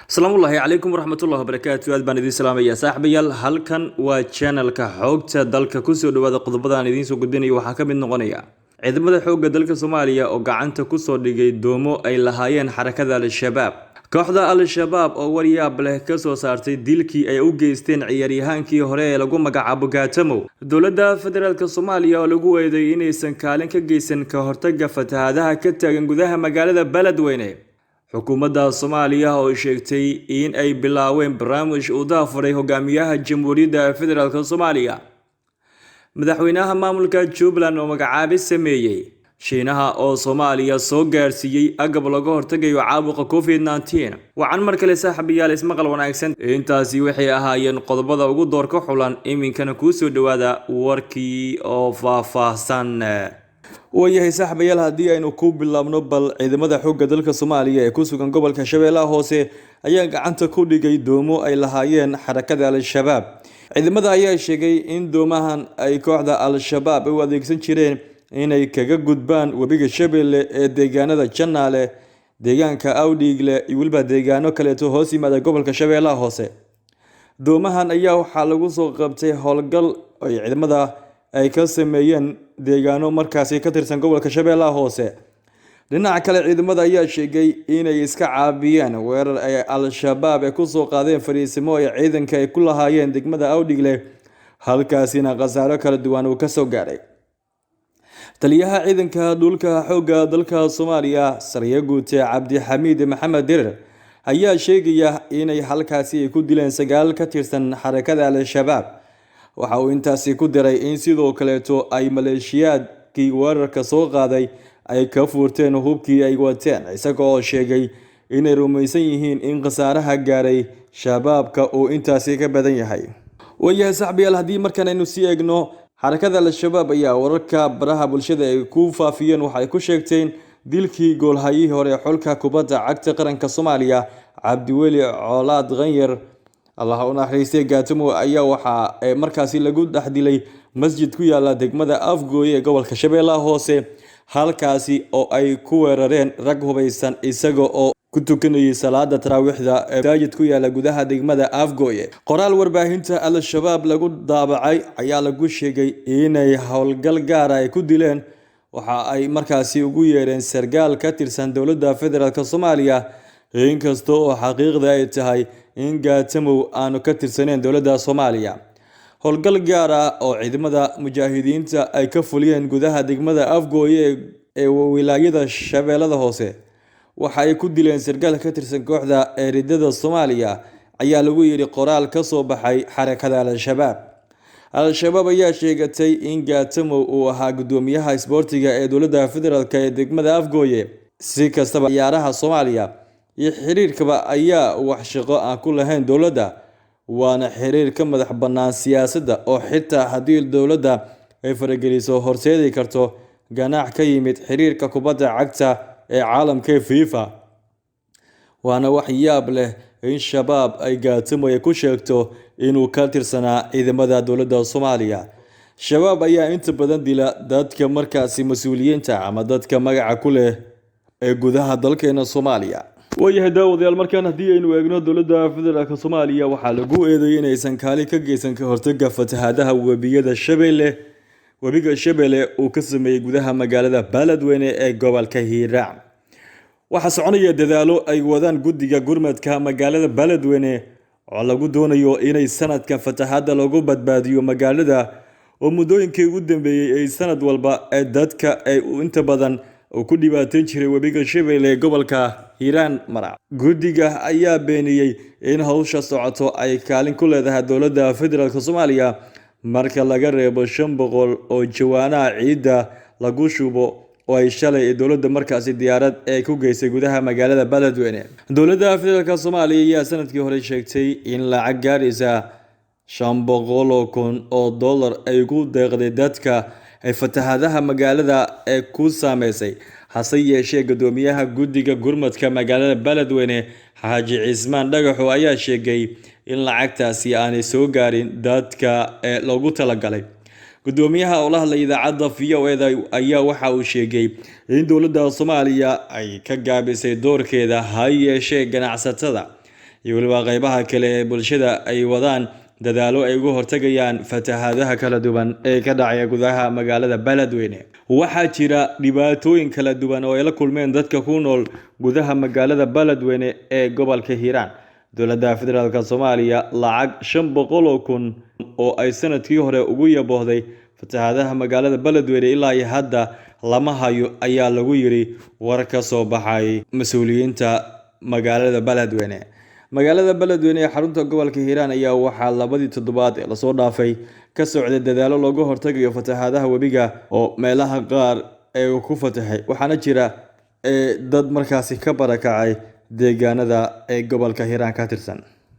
Asalaamullaahi calaykum waraxmatullaahi wabarakaatu. Aad baan idin salaamayaa saaxiibayaal. Halkan waa channelka xogta dalka ku soo dhawaada qodobada aan idiin soo gudbinayo waxaa ka mid noqonaya ciidamada xoogga dalka Soomaaliya oo gacanta ku soo dhigay doomo ay lahaayeen xarakada Al-Shabaab. Kooxda Al-Shabaab oo waryaab leh ka soo saartay dilkii ay u geysteen ciyaaryahankii hore ee lagu magacaabo Gaatamo. Dowladda Federaalka Soomaaliya oo lagu eedeeyay inaysan kaalin ka geysan ka hortagga fatahaadaha ka taagan gudaha magaalada Beledweyne. Xukuumadda Soomaaliya oo sheegtay in ay bilaaween barnaamij uu daafuray hogaamiyaha Jamhuuriyadda Federaalka Soomaaliya. Madaxweynaha maamulka Jubbaland oo magacaabis sameeyay. Shiinaha oo Soomaaliya soo gaarsiiyay agab laga hortagayo caabuqa COVID-19. Waxaan mar kale saaxiibayaal ismaqal wanaagsan. Intaasi waxay ahaayeen qodobada ugu doorka xulan iminkana ku soo dhawaada warkii oo faahfaahsan. Waayahay saaxiibayaal haddii aynu ku bilaabno bal ciidamada xoogga dalka Soomaaliya ee ku sugan gobolka Shabeellaha Hoose ayaa gacanta ku dhigay doomo ay lahaayeen xarakada Al-Shabaab. Ciidamada ayaa sheegay in doomahan ay kooxda Al-Shabaab u adeegsan jireen inay kaga gudbaan webiga Shabeelle ee deegaanada Janaale, deegaanka Awdhiigle iyo waliba deegaano kale oo hoos yimaada gobolka Shabeellaha Hoose. Doomahan ayaa waxaa lagu soo qabtay howlgal ay ciidamada ay ka sameeyeen deegaano markaasi ka tirsan gobolka Shabeellaha Hoose. Dhinaca kale ciidamada ayaa sheegay inay iska caabiyeen weerar ay Al-Shabaab ku soo qaadeen fariisimo ay ciidanka ay ku lahaayeen degmada Awdhiigle, halkaasina khasaaro kala duwan uu ka soo gaaray. Taliyaha ciidanka dhulka xoogga dalka Soomaaliya Sariya Guute Cabdi Xamiid Maxamed Dirir ayaa sheegaya inay halkaasi ku dileen 9 ka tirsan xarakada Al-Shabaab. Waxa uu intaasi ku diray in sidoo kaleeto ay maleeshiyaadkii weerarka soo qaaday ay ka furteen hubkii ay wateen, isagoo sheegay inay rumaysan yihiin in khasaaraha gaaray shabaabka uu intaasi ka badan yahay. Waayahay saaxiibayaal haddii markan aynu sii eegno xarakada Al-Shabaab ayaa wararka baraha bulshada ay ku faafiyeen waxay ku sheegteen dilkii goolhayihii hore xulka kubadda cagta qaranka Soomaaliya Cabdiweli Colaad Qanyar Allah u naxariistay. Gaatamo ayaa waxa markaasi lagu dhaxdilay masjid ku yaala degmada Afgooye ee gobolka Shabeellaha Hoose, halkaasi oo ay ku weerareen rag hubeysan isagoo oo ku tukanayay salaada taraawiixda ee masaajid ku yaala gudaha degmada Afgooye. Qoraal warbaahinta Al-Shabaab lagu daabacay ayaa lagu sheegay inay howlgal gaar ah ku dileen waxa ay markaasi ugu yeereen sargaal ka tirsan dowladda Federaalka Soomaaliya, inkastoo oo xaqiiqda ay tahay in Gaatamo aanu ka tirsaneen dowladda Soomaaliya. Howlgal gaar ah oo ciidamada mujaahidiinta ay ka fuliyeen gudaha degmada Afgooye ee wilaayada Shabeellaha Hoose waxa ay ku dileen sargaal ka tirsan kooxda eridada Soomaaliya ayaa lagu yiri qoraal ka soo baxay xarakada Al-Shabaab. Al-Shabaab ayaa sheegatay in Gaatamo uu ahaa gudoomiyaha isboortiga ee dowladda Federaalka ee degmada Afgooye. Si kastaba ciyaaraha Soomaaliya iyo xiriirkaba ayaa wax shaqo aan ku lahayn dowladda, waana xiriir ka madax bannaan siyaasadda oo xitaa haddii dowladda ay farageliso horseedi karto ganaax ka yimid xiriirka kubadda cagta ee caalamka FIFA. Waana wax yaab leh in shabaab ay Gaatamo ay ku sheegto inuu ka tirsanaa ciidamada dowladda Soomaaliya. Shabaab ayaa inta badan dila dadka markaasi mas'uuliyiinta ama dadka magaca ku leh ee gudaha dalkeena Soomaaliya. Waayahay daawadayaal markaan haddii aynu eegno dowladda Federaalka Soomaaliya waxaa lagu eedeeyay inaysan kaalin ka geysan ka hortagga fatahaadaha webiga Shabeelle uu ka sameeyay gudaha magaalada Beledweyne ee gobolka Hiiraan. Waxa soconaya dadaalo ay wadaan guddiga gurmadka magaalada Beledweyne oo lagu doonayo inay sanadka fatahaada lagu badbaadiyo magaalada oo muddooyinkii ugu dambeeyay ay sanad walba ee dadka ay inta badan ku dhibaateyn jiray webiga Shabeelle ee gobolka Hiiraan mara. Guddiga ayaa beeniyay in hawsha socoto ay kaalin ku leedahay dowladda Federaalka Soomaaliya marka laga reebo 500 oo jawaanaha ciidda lagu shubo oo ay shalay dowladda markaasi diyaarad ay ku geysay gudaha magaalada Beledweyne. Dowladda Federaalka Soomaaliya ayaa sanadkii hore sheegtay in lacag gaaraysa 500,000 oo dollar ay ku deeqday dadka ay fatahaadaha magaalada ee ku saameysay. Hase yeeshee gudoomiyaha guddiga gurmadka magaalada Beledweyne Xaaji Cismaan Dhagaxo ayaa sheegay in lacagtaasi aanay soo gaarin dadka ee loogu talagalay. Gudoomiyaha oo la hadlay idaacadda VOA ayaa waxa uu sheegay in dowladda Soomaaliya ay ka gaabisay doorkeeda ha yeeshee ganacsatada iyo waliba qaybaha kale ee bulshada ay wadaan dadaalo ay uga hortagayaan fatahaadaha kala duwan ee ka dhacaya gudaha magaalada Beledweyne. Waxaa jira dhibaatooyin kala duwan oo ay la kulmeen dadka ku nool gudaha magaalada Beledweyne ee gobolka Hiiraan. Dowladda Federaalka Soomaaliya lacag 500,000 oo ay sanadkii hore ugu yaboohday fatahaadaha magaalada Beledweyne ilaa hadda lama hayo ayaa lagu yiri war ka soo baxay mas'uuliyiinta magaalada Beledweyne. Magaalada Beledweyne ee xarunta gobolka Hiiraan ayaa waxaa labadii toddobaad ee la soo dhaafay ka socday dadaalo looga hortagayo fatahaadaha webiga oo meelaha qaar ay ku fatahay, waxaana jira dad markaasi ka barakacay deegaanada ee gobolka Hiiraan ka tirsan.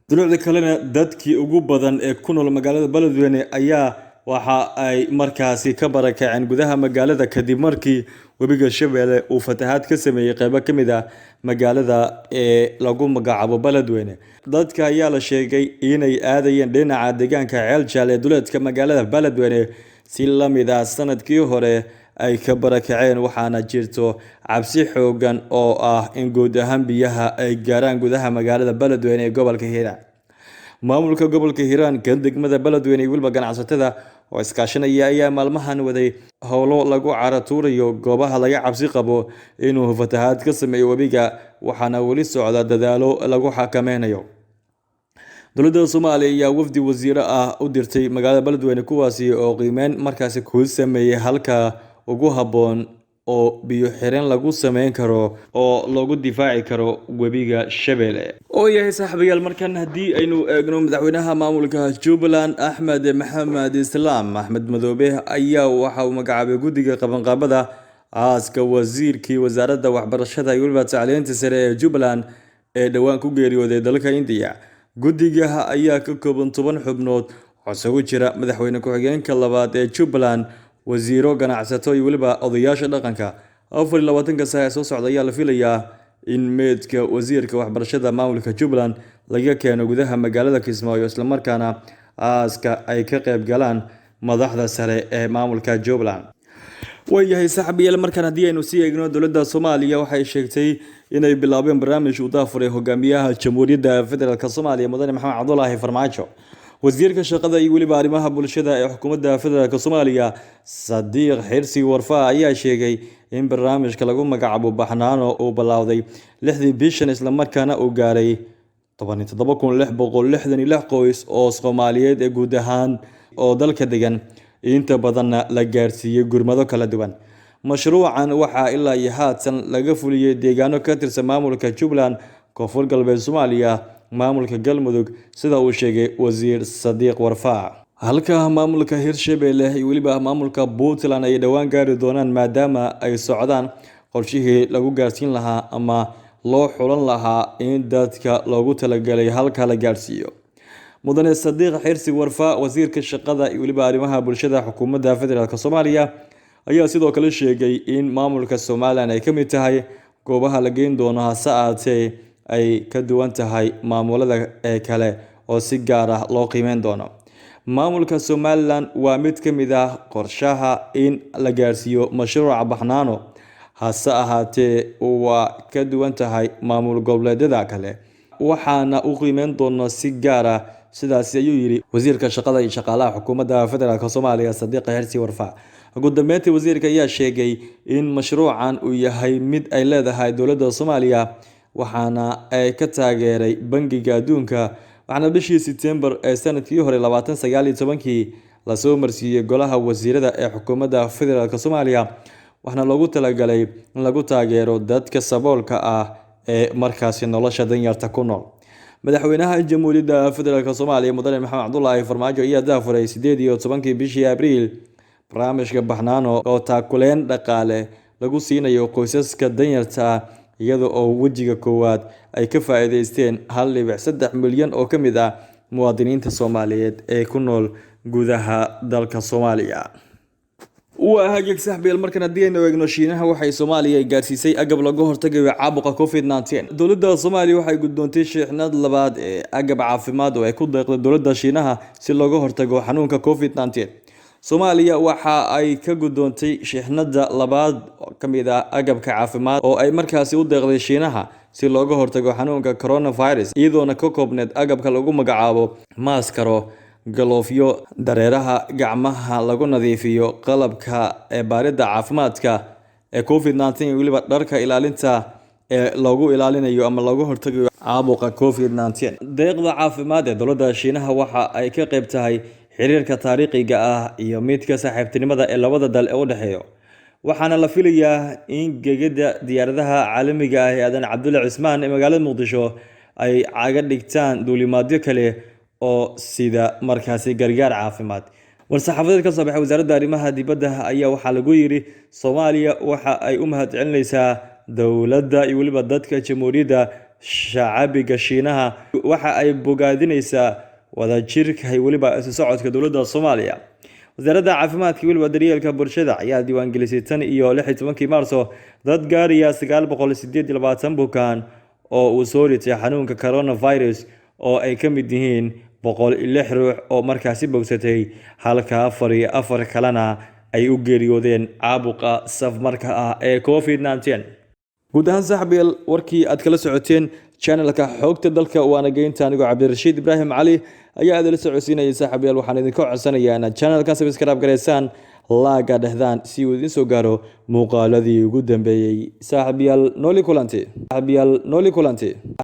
Dowladda kalena dadkii ugu badan ee ku nool magaalada Beledweyne ayaa waxa ay markaasi ka barakaceen gudaha magaalada kadib markii webiga Shabeelle uu fatahaad ka sameeyay qaybo ka mid ah magaalada ee lagu magacaabo Beledweyne. Dadka ayaa la sheegay inay aadayeen dhinaca deegaanka Ceel Jaale ee duleedka magaalada Beledweyne si la mid ah sanadkii hore ay ka barakaceen, waxaana jirto cabsi xoogan oo ah in guud ahaan biyaha ay gaaraan gudaha magaalada Beledweyne ee gobolka Hiiraan. Maamulka gobolka Hiiraan kan degmada Beledweyne iyo waliba ganacsatada oo iskaashanaya ayaa maalmahan waday howlo lagu caratuurayo goobaha laga cabsi qabo inuu fatahaad ka sameeyo webiga, waxaana weli socda dadaalo lagu xakameynayo. Dowladda Soomaaliya ayaa wafdi wasiir ah u dirtay magaalada Beledweyne kuwaasi oo qiimeyn markaasi ku sameeyay halka ugu habboon oo biyo xiran lagu sameyn karo oo lagu difaaci karo webiga Shabeelle. oo yahay saaxiibayaal, markan haddii aynu eegno madaxweynaha maamulka Jubbaland Axmed Maxamed Islaam Axmed Madoobe ayaa waxa uu magacaabay guddiga qabanqaabada aaska wasiirkii wasaaradda waxbarashada iyo waliba tacliinta sare ee Jubbaland ee dhawaan ku geeriyooday dalka India. Guddiga ayaa ka kooban 10 xubnood oo isugu jira madaxweyne ku-xigeenka labaad ee Jubbaland, wasiiro, ganacsato iyo waliba odayaasha dhaqanka. 24 saac soo socda ayaa la filayaa in meedka wasiirka waxbarashada maamulka Jubbaland laga keeno gudaha magaalada Kismaayo, isla markaana aaska ay ka qayb galaan madaxda sare ee maamulka Jubbaland. Waayahay saaxiibayaal, markan haddii aynu sii eegno dowladda Soomaaliya waxay sheegtay inay bilaabeen barnaamij uu daafuray hogaamiyaha Jamhuuriyadda Federaalka Soomaaliya Mudane Maxamed Cabdullaahi Farmaajo. Wasiirka shaqada iyo waliba arrimaha bulshada ee xukuumadda Federaalka Soomaaliya Sadiq Xirsi Warfaa ayaa sheegay in barnaamijka lagu magacaabo Baxnaano uu bilowday 6 bishan, isla markaana uu gaaray 17,666 qoys oo Soomaaliyeed ee guud ahaan oo dalka degan, inta badanna la gaarsiiyay gurmado kala duwan. Mashruucan waxaa ilaa iyo haatan laga fuliyay deegaano ka tirsan maamulka Jubbaland, Koonfur Galbeed Soomaaliya, maamulka Galmudug, sida uu sheegay wasiir Sadiq Warfaa. halka maamulka Hirshabeelle iyo waliba maamulka Puntland ay dhawaan gaari doonaan maadaama ay socdaan qorshihii lagu gaarsiin lahaa ama loo xulan lahaa in dadka loogu talagalay halka la gaarsiiyo. Mudane Sadiq Xirsi Warfaa, wasiirka shaqada iyo waliba arrimaha bulshada xukuumadda Federaalka Soomaaliya, ayaa sidoo kale sheegay in maamulka Somaliland ay ka mid tahay goobaha la geyn doono, hase ahaatee ay ka duwan tahay maamulada kale oo si gaar ah loo qiimeyn doono. Maamulka Somaliland waa mid ka mid ah qorshaha in la gaarsiiyo mashruuca Baxnaano, hase ahaatee waa ka duwan tahay maamul goboleedyada kale, waxaana u qiimeyn doono si gaar ah. Sidaas ayuu yiri wasiirka shaqada iyo shaqaalaha xukuumadda Federaalka Soomaaliya Sadiq Xirsi Warfaa. ugu dambeyntii wasiirka ayaa sheegay in mashruucan uu yahay mid ay leedahay dowladda Soomaaliya, waxaana ay ka taageeray Bangiga Adduunka, waxaana bishii September ee sanadkii hore 2019 la soo marsiiyay golaha wasiirada ee xukuumadda Federaalka Soomaaliya, waxaana loogu talagalay in lagu taageero dadka saboolka ah ee markaasi nolosha danyarta ku nool. Madaxweynaha Jamhuuriyadda Federaalka Soomaaliya Mudane Maxamed Cabdullaahi Farmaajo ayaa daafuray 18 bishii Abriil barnaamijka Baxnaano oo taakuleen dhaqaale lagu siinayo qoysaska danyarta ah, iyadoo oo wejiga koowaad ay ka faa'iideysteen 1.3 milyan oo ka mid ah muwaadiniinta Soomaaliyeed ee ku nool gudaha dalka Soomaaliya. waa hagaag saaxiibayaal, markan haddii aynu eegno Shiinaha waxay Soomaaliya gaarsiisay agab laga hortagayo caabuqa COVID-19. Dowladda Soomaaliya waxay gudoontay shixnad labaad ee agab caafimaad oo ay ku deeqday dowladda Shiinaha si looga hortago xanuunka COVID-19. Soomaaliya waxa ay ka gudoontay shixnada labaad oo ka mid ah agabka caafimaad oo ay markaasi u deeqday Shiinaha si looga hortago xanuunka coronavirus iyadoona ka koobneed agabka lagu magacaabo maaskaro, galoofyo, dareeraha gacmaha lagu nadiifiyo, qalabka baarida caafimaadka ee COVID-19 iyo waliba dharka ilaalinta ee lagu ilaalinayo ama lagu hortagayo caabuqa COVID-19. Deeqda caafimaad ee dowladda Shiinaha waxa ay ka qayb tahay xiriirka taariikhiga ah iyo midka saaxiibtinimada ee labada dal ee u dhexeeya. Waxaana la filayaa in gegida diyaaradaha caalamiga ah ee Aadan Cabdulle Cismaan ee magaalada Muqdisho ay caga dhigtaan duulimaadyo kale oo sida markaasi gargaar caafimaad. War-saxaafadeed ka soo baxay wasaaradda arrimaha dibadda ayaa waxaa lagu yiri Soomaaliya waxa ay u mahadcelinaysaa dowladda iyo waliba dadka Jamhuuriyadda Shacbiga Shiinaha, waxa ay bogaadinaysaa wadajirka iyo waliba isu socodka dowladda Soomaaliya. Wasaaradda caafimaadka iyo waliba daryeelka bulshada ayaa diiwaangelisay tan iyo 16 Maarso dad gaaraya 928 bukaan oo uu soo ritay xanuunka coronavirus oo ay ka mid yihiin 106 ruux oo markaasi bogsatay halka 4 kalena ay u geeriyoodeen caabuqa safmarka ah ee COVID-19. guud ahaan saaxiibayaal warkii aad kala socoteen channelka xogta dalka waana geynta anigoo Cabdirashiid Ibraahim Cali ayaa aad la socodsiinayay saaxiibayaal. waxaan idinka codsanayaa inaad channelka subscribe gareysaan, laaga dhahdaan si uu idin soo gaaro muuqaaladii ugu dambeeyay. saaxiibayaal nooli kulanti